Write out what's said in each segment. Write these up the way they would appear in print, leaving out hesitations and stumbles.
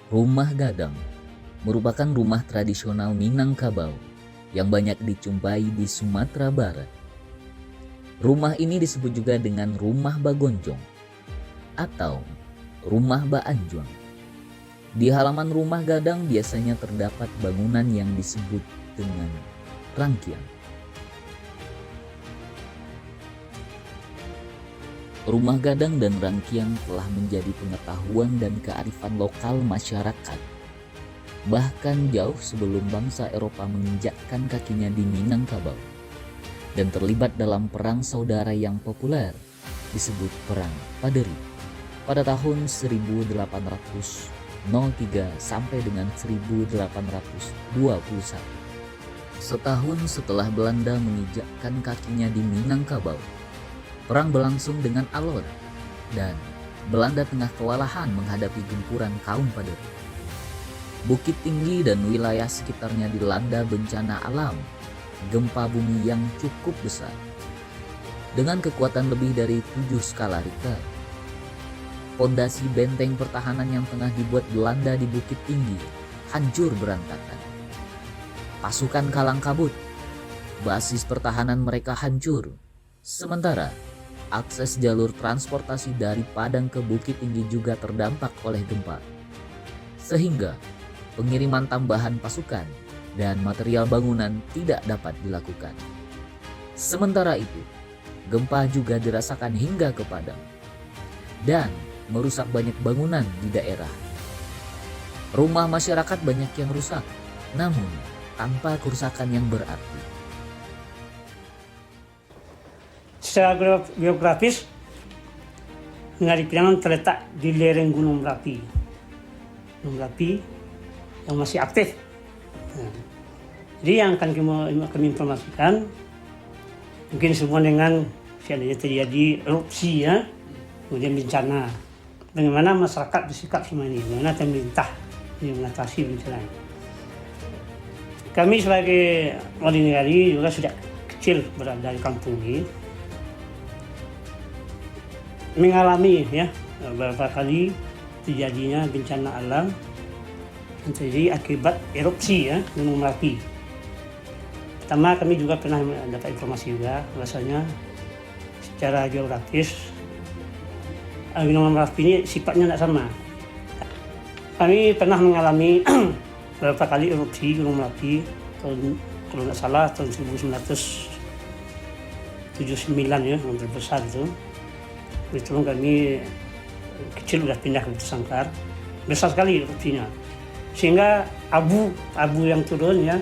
Rumah gadang merupakan rumah tradisional Minangkabau yang banyak dijumpai di Sumatera Barat. Rumah ini disebut juga dengan rumah Bagonjong atau rumah Baanjuang. Di halaman rumah gadang biasanya terdapat bangunan yang disebut dengan rangkiang. Rumah gadang dan rangkiang telah menjadi pengetahuan dan kearifan lokal masyarakat. Bahkan jauh sebelum bangsa Eropa menginjakkan kakinya di Minangkabau dan terlibat dalam perang saudara yang populer disebut Perang Paderi pada tahun 1803 sampai dengan 1821. Setahun setelah Belanda menginjakkan kakinya di Minangkabau, perang berlangsung dengan alot dan Belanda tengah kewalahan menghadapi gempuran kaum Paderi. Bukit tinggi dan wilayah sekitarnya dilanda bencana alam, gempa bumi yang cukup besar dengan kekuatan lebih dari 7 skala Richter. Pondasi benteng pertahanan yang tengah dibuat Belanda di Bukit Tinggi hancur berantakan. Pasukan kalang kabut, basis pertahanan mereka hancur. Sementara akses jalur transportasi dari Padang ke Bukit Tinggi juga terdampak oleh gempa. Sehingga pengiriman tambahan pasukan dan material bangunan tidak dapat dilakukan. Sementara itu, gempa juga dirasakan hingga ke Padang dan merusak banyak bangunan di daerah. Rumah masyarakat banyak yang rusak, namun tanpa kerusakan yang berarti. Secara geografis, Negari Priangan terletak di lereng Gunung Merapi. Gunung Merapi yang masih aktif. Jadi yang akan kami informasikan, mungkin semua dengan seandainya terjadi erupsi ya, kemudian bencana. Bagaimana masyarakat bersikap selama ini, bagaimana pemerintah mengatasi bencana. Kami sebagai wali negari juga sudah kecil berada di kampung ini, mengalami ya beberapa kali terjadinya bencana alam yang terjadi akibat erupsi ya Gunung Merapi. Pertama, kami juga pernah mendapat informasi juga bahwasanya secara geografis Gunung Merapi ini sifatnya tidak sama. Kami pernah mengalami beberapa kali erupsi Gunung Merapi tahun, kalau tidak salah tahun 1979 ya, yang terbesar itu. Kebetulan kami kecil sudah pindah ke Sangkar, besar sekali erupsinya. Sehingga abu yang turun ya,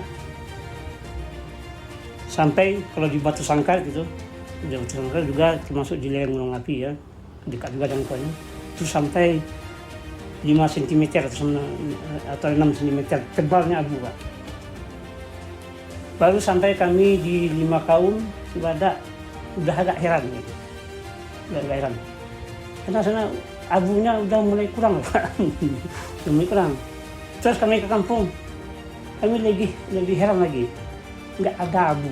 sampai kalau di Batu Sangkar gitu, di Batu Sangkar juga termasuk di lereng Gunung Api ya, dekat juga jangkauannya, itu sampai 5 cm atau 6 cm tebalnya abu Pak. Baru sampai kami di 5 kaum ibadah udah agak heran gitu. Udah agak heran. Karena sana abunya udah mulai kurang Pak. Udah mulai kurang. Terus kami ke kampung, kami lebih heran lagi, nggak ada abu.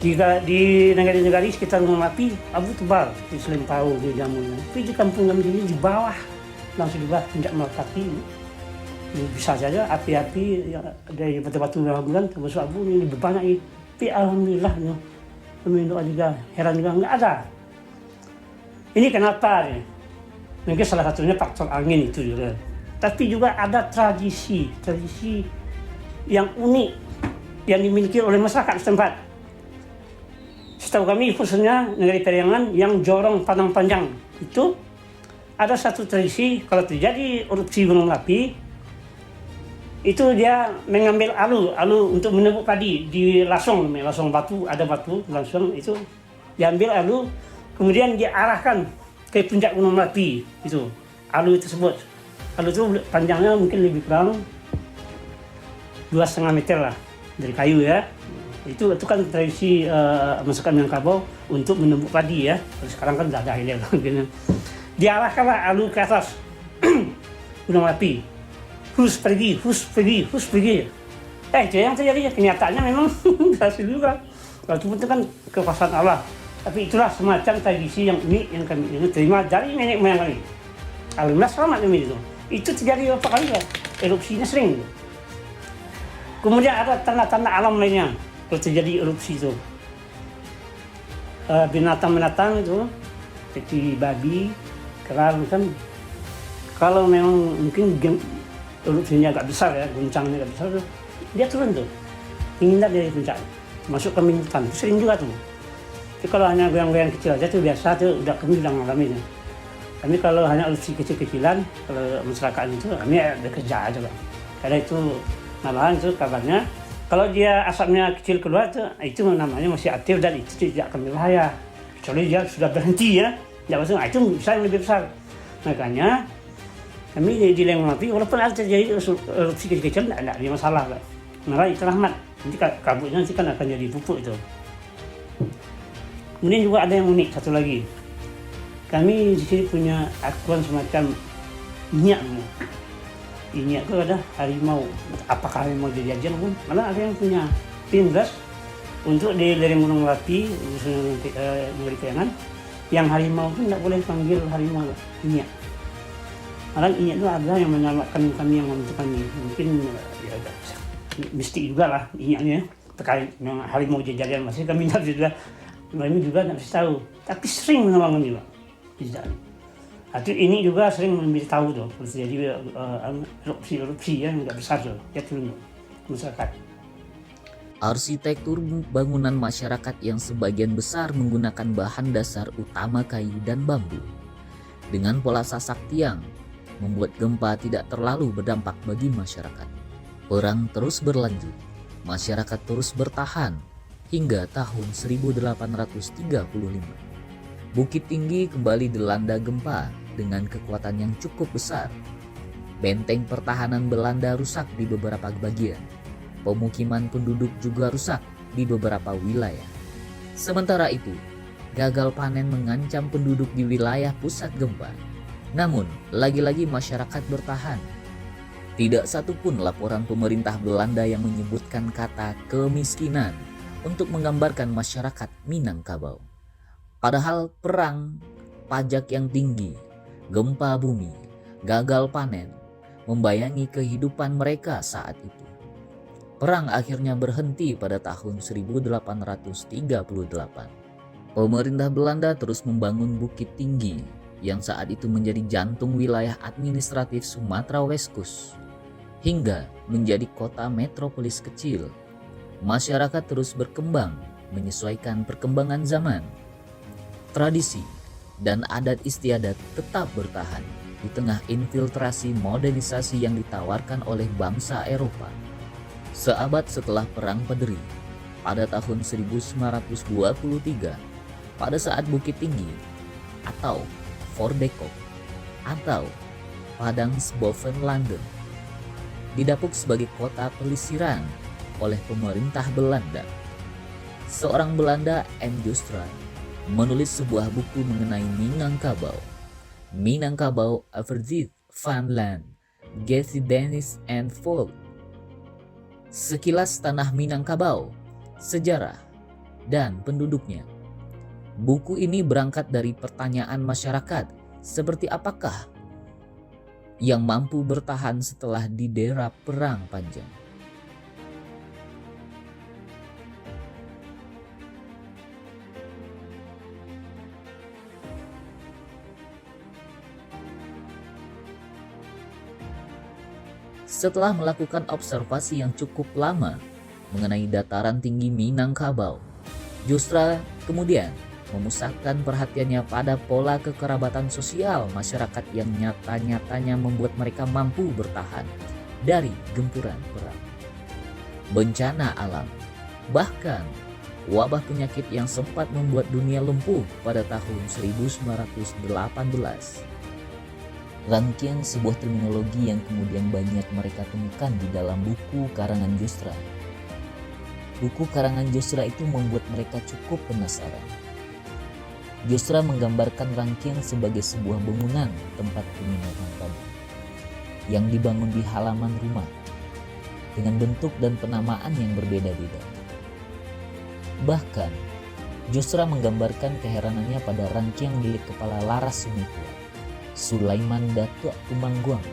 Jika di negara-negara sekitar Gunung Merapi, abu tebal di Selempau, di Jamunya. Tapi di kampung kami ini di bawah, langsung di bawah, tidak melekati. Bisa saja api-api dari batu-batu bulan termasuk abu ini lebih banyak ini. Tapi alhamdulillah, kami doa juga, heran juga nggak ada. Ini kenapa? Ya? Mungkin salah satunya faktor angin itu juga. Tapi juga ada tradisi yang unik yang dimiliki oleh masyarakat setempat. Setahu kami khususnya Negari Priangan yang Jorong Padang Panjang itu ada satu tradisi kalau terjadi erupsi Gunung Merapi itu dia mengambil alu untuk menebuk padi di lasong batu, ada batu langsung itu diambil alu kemudian diarahkan ke puncak Gunung Merapi itu alu tersebut. Alu itu panjangnya mungkin lebih kurang 2,5 meter lah dari kayu ya. Itu kan tradisi masyarakat Minangkabau untuk menebuk padi ya. Sekarang kan tidak ada hilir. Diarahkanlah alu ke atas Gunung Merapi. Hus pergi. Itu yang terjadi. Kenyataannya memang berhasil juga. Walaupun itu kan kekuasaan Allah. Tapi itulah semacam tradisi yang unik yang kami terima dari nenek moyang kami. Alhamdulillah selamat kami itu. Itu terjadi beberapa kali ya, erupsinya sering. Kemudian ada tanda-tanda alam lainnya kalau terjadi erupsi itu. Binatang-binatang itu seperti babi, kerang kan, kalau memang mungkin erupsinya agak besar ya, guncangnya agak besar tuh, dia turun tuh, menghindar dari puncak, masuk ke hutan, sering juga tuh. Tapi kalau hanya goyang-goyang kecil aja tuh biasa tuh, kami udah ngalamin ya. Kami kalau hanya erupsi kecil-kecilan, kalau masyarakat itu kami bekerja aja Bang. Karena itu malahan itu kabarnya, kalau dia asapnya kecil keluar tuh, itu namanya masih aktif dan itu tidak akan berbahaya. Kecuali dia sudah berhenti ya, tidak masuk, itu bisa yang lebih besar. Makanya kami di Lembang Merapi, walaupun ada terjadi erupsi kecil-kecil, tidak ada masalah Bang. Malah itu rahmat, nanti kabutnya nanti kan akan jadi pupuk itu. Kemudian juga ada yang unik satu lagi. Kami di sini punya akuan semacam minyak. Minyak itu ada harimau. Apakah harimau jajan pun? Malah ada yang punya pindas untuk di lereng Gunung Merapi, Negeri Kayangan, yang harimau pun tidak boleh panggil harimau minyak. Malah minyak itu ada yang menyelamatkan kami, yang membantu kami. Mungkin ya mistik juga lah minyaknya terkait dengan harimau jajan masih kami tidak juga. Kami juga tidak bisa tahu. Tapi sering menolong kami Pak. Tidak. Atau ini juga sering memberitahu tuh, kalau terjadi erupsi yang nggak besar tuh, ya turun masyarakat. Arsitektur bangunan masyarakat yang sebagian besar menggunakan bahan dasar utama kayu dan bambu, dengan pola sasak tiang, membuat gempa tidak terlalu berdampak bagi masyarakat. Perang terus berlanjut, masyarakat terus bertahan hingga tahun 1835. Bukit Tinggi kembali dilanda gempa dengan kekuatan yang cukup besar. Benteng pertahanan Belanda rusak di beberapa bagian. Pemukiman penduduk juga rusak di beberapa wilayah. Sementara itu, gagal panen mengancam penduduk di wilayah pusat gempa. Namun, lagi-lagi masyarakat bertahan. Tidak satupun laporan pemerintah Belanda yang menyebutkan kata kemiskinan untuk menggambarkan masyarakat Minangkabau. Padahal perang, pajak yang tinggi, gempa bumi, gagal panen membayangi kehidupan mereka saat itu. Perang akhirnya berhenti pada tahun 1838. Pemerintah Belanda terus membangun Bukit Tinggi yang saat itu menjadi jantung wilayah administratif Sumatera Weskus hingga menjadi kota metropolis kecil. Masyarakat terus berkembang menyesuaikan perkembangan zaman. Tradisi dan adat istiadat tetap bertahan di tengah infiltrasi modernisasi yang ditawarkan oleh bangsa Eropa. Seabad setelah Perang Pederi, pada tahun 1923, pada saat Bukit Tinggi atau Vordekop atau Padangsboven Landen didapuk sebagai kota pelisiran oleh pemerintah Belanda. Seorang Belanda, M. Joustra, menulis sebuah buku mengenai Minangkabau. Minangkabau Overzicht van Land, Geschiedenis and Volk. Sekilas tanah Minangkabau, sejarah, dan penduduknya. Buku ini berangkat dari pertanyaan masyarakat, seperti apakah yang mampu bertahan setelah didera perang panjang. Setelah melakukan observasi yang cukup lama mengenai dataran tinggi Minangkabau, Joustra kemudian memusatkan perhatiannya pada pola kekerabatan sosial masyarakat yang nyata-nyatanya membuat mereka mampu bertahan dari gempuran perang, bencana alam, bahkan wabah penyakit yang sempat membuat dunia lumpuh pada tahun 1918. Rangkaian sebuah terminologi yang kemudian banyak mereka temukan di dalam buku karangan Joustra. Buku karangan Joustra itu membuat mereka cukup penasaran. Joustra menggambarkan rangkaian sebagai sebuah bangunan tempat penginapan tamu yang dibangun di halaman rumah dengan bentuk dan penamaan yang berbeda-beda. Bahkan, Joustra menggambarkan keheranannya pada rangkaian milik kepala Laras Sumipua, Sulaiman Datuk Tumangguang,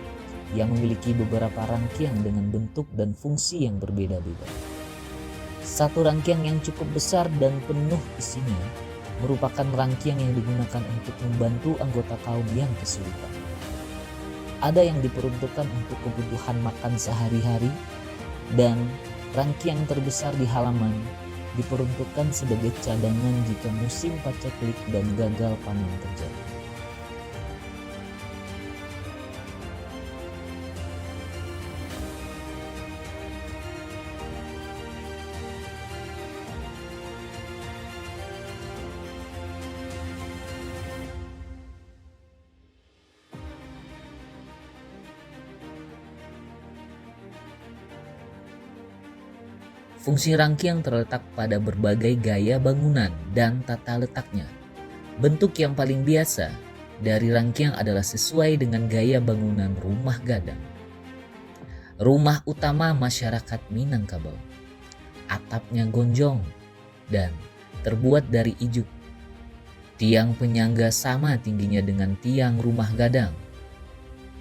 yang memiliki beberapa rangkaian dengan bentuk dan fungsi yang berbeda-beda. Satu rangkaian yang cukup besar dan penuh isinya merupakan rangkaian yang digunakan untuk membantu anggota kaum yang kesulitan. Ada yang diperuntukkan untuk kebutuhan makan sehari-hari, dan rangkaian terbesar di halaman diperuntukkan sebagai cadangan jika musim paceklik dan gagal panen terjadi. Fungsi rangkaian terletak pada berbagai gaya bangunan dan tata letaknya. Bentuk yang paling biasa dari rangkaian adalah sesuai dengan gaya bangunan rumah gadang. Rumah utama masyarakat Minangkabau. Atapnya gonjong dan terbuat dari ijuk. Tiang penyangga sama tingginya dengan tiang rumah gadang.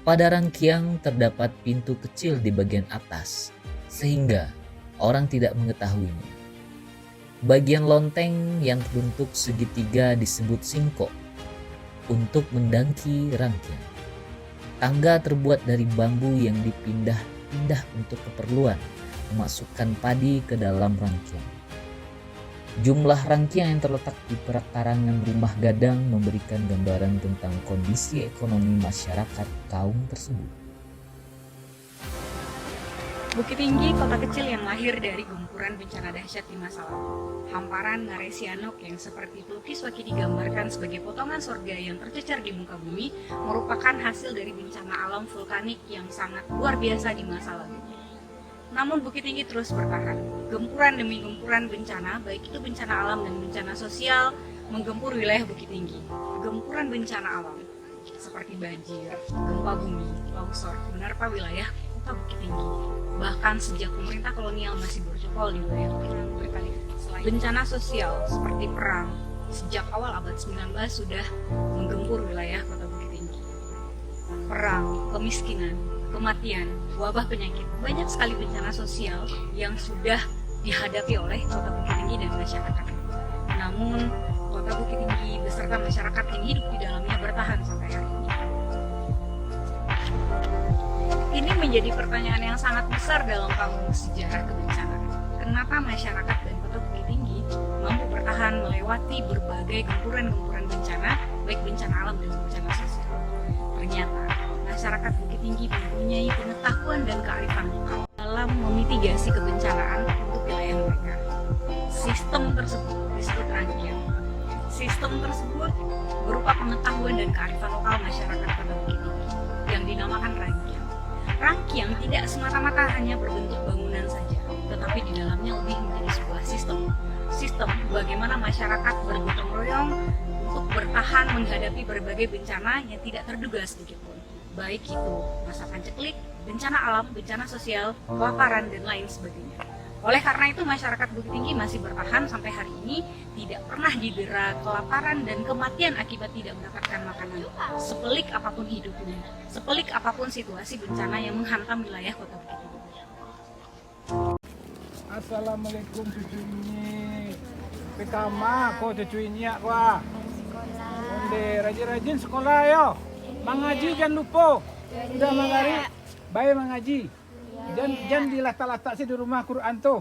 Pada rangkaian terdapat pintu kecil di bagian atas, sehingga orang tidak mengetahuinya. Bagian lonteng yang bentuk segitiga disebut singkok untuk mendaki rangkaian. Tangga terbuat dari bambu yang dipindah-pindah untuk keperluan memasukkan padi ke dalam rangkaian. Jumlah rangkaian yang terletak di perakarangan rumah gadang memberikan gambaran tentang kondisi ekonomi masyarakat kaum tersebut. Bukit Tinggi, kota kecil yang lahir dari gempuran bencana dahsyat di masa lalu. Hamparan Ngare Sianok yang seperti pelukis Waki digambarkan sebagai potongan surga yang tercecer di muka bumi merupakan hasil dari bencana alam vulkanik yang sangat luar biasa di masa lalu. Namun Bukit Tinggi terus bertahan. Gempuran demi gempuran bencana, baik itu bencana alam dan bencana sosial, menggempur wilayah Bukit Tinggi. Gempuran bencana alam seperti banjir, gempa bumi, longsor menerpa wilayah kota Bukit Tinggi. Bahkan sejak pemerintah kolonial masih bercokol di wilayah berkali. Bencana sosial seperti perang sejak awal abad 19 sudah menggempur wilayah kota Bukit Tinggi. Perang, kemiskinan, kematian, wabah penyakit, banyak sekali bencana sosial yang sudah dihadapi oleh kota Bukit Tinggi dan masyarakat. Namun kota Bukit Tinggi beserta masyarakat yang hidup di dalamnya bertahan sampai hari ini. Ini menjadi pertanyaan yang sangat besar dalam panggung sejarah kebencanaan. Kenapa masyarakat dan kota Bukit Tinggi mampu bertahan melewati berbagai gempuran-gempuran bencana, baik bencana alam dan bencana sosial? Ternyata masyarakat Bukit Tinggi mempunyai pengetahuan dan kearifan lokal dalam memitigasi kebencanaan untuk wilayah mereka. Sistem tersebut disebut rangkaian. Sistem tersebut berupa pengetahuan dan kearifan lokal masyarakat kota Bukit Tinggi yang dinamakan rangkaian. Rangkaian tidak semata-mata hanya berbentuk bangunan saja, tetapi di dalamnya lebih menjadi sebuah sistem. Sistem bagaimana masyarakat bergotong royong untuk bertahan menghadapi berbagai bencana yang tidak terduga sedikitpun. Baik itu masa panceklik, bencana alam, bencana sosial, kelaparan, dan lain sebagainya. Oleh karena itu masyarakat Bukit Tinggi masih bertahan sampai hari ini, tidak pernah didera kelaparan dan kematian akibat tidak mendapatkan makanan. Sepelik apapun hidupnya, sepelik apapun situasi bencana yang menghantam wilayah kota Bukit Tinggi. Assalamualaikum cucu ini. Pertama kau cucu ini ya gua. Onde rajin-rajin sekolah yo. Mengaji jangan lupa. Udah mangari. Baik mengaji. Jangan dilata-lata sih di rumah Quran tuh.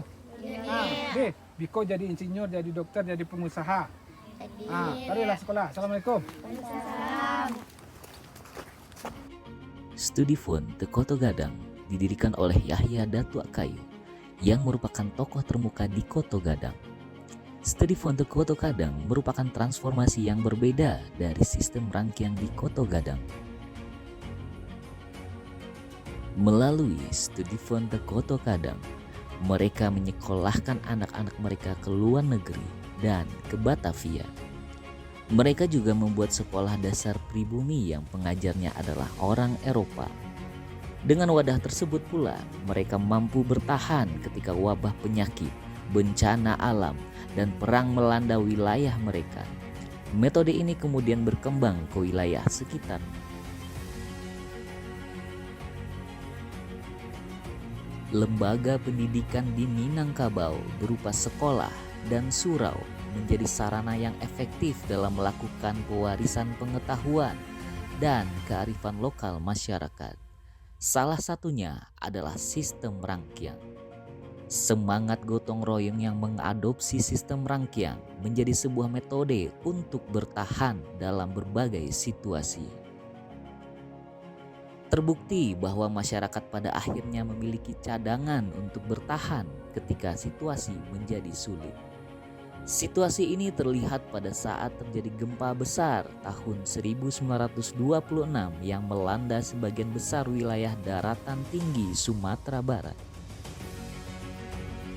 Deh, biko jadi insinyur, jadi dokter, jadi pengusaha. Marilah sekolah. Assalamualaikum. Studi Fun The Koto Gadang didirikan oleh Yahya Datuk Kayu yang merupakan tokoh termuka di Koto Gadang. Studi Fun The Koto Gadang merupakan transformasi yang berbeda dari sistem rangkaian di Koto Gadang. Melalui studi Fun The Koto Gadang, mereka menyekolahkan anak-anak mereka ke luar negeri dan ke Batavia. Mereka juga membuat sekolah dasar pribumi yang pengajarnya adalah orang Eropa. Dengan wadah tersebut pula, mereka mampu bertahan ketika wabah penyakit, bencana alam, dan perang melanda wilayah mereka. Metode ini kemudian berkembang ke wilayah sekitar. lembaga pendidikan di Minangkabau berupa sekolah dan surau menjadi sarana yang efektif dalam melakukan pewarisan pengetahuan dan kearifan lokal masyarakat. Salah satunya adalah sistem rangkiang. Semangat gotong royong yang mengadopsi sistem rangkiang menjadi sebuah metode untuk bertahan dalam berbagai situasi. Terbukti bahwa masyarakat pada akhirnya memiliki cadangan untuk bertahan ketika situasi menjadi sulit. Situasi ini terlihat pada saat terjadi gempa besar tahun 1926 yang melanda sebagian besar wilayah daratan tinggi Sumatera Barat.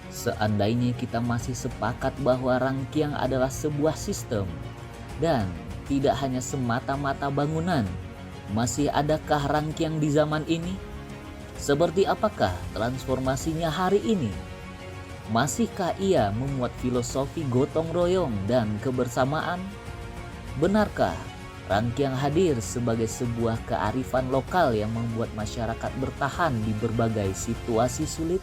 Seandainya kita masih sepakat bahwa rangkiang adalah sebuah sistem dan tidak hanya semata-mata bangunan, masih adakah rangkiang di zaman ini? Seperti apakah transformasinya hari ini? Masihkah ia memuat filosofi gotong royong dan kebersamaan? Benarkah rangkiang hadir sebagai sebuah kearifan lokal yang membuat masyarakat bertahan di berbagai situasi sulit?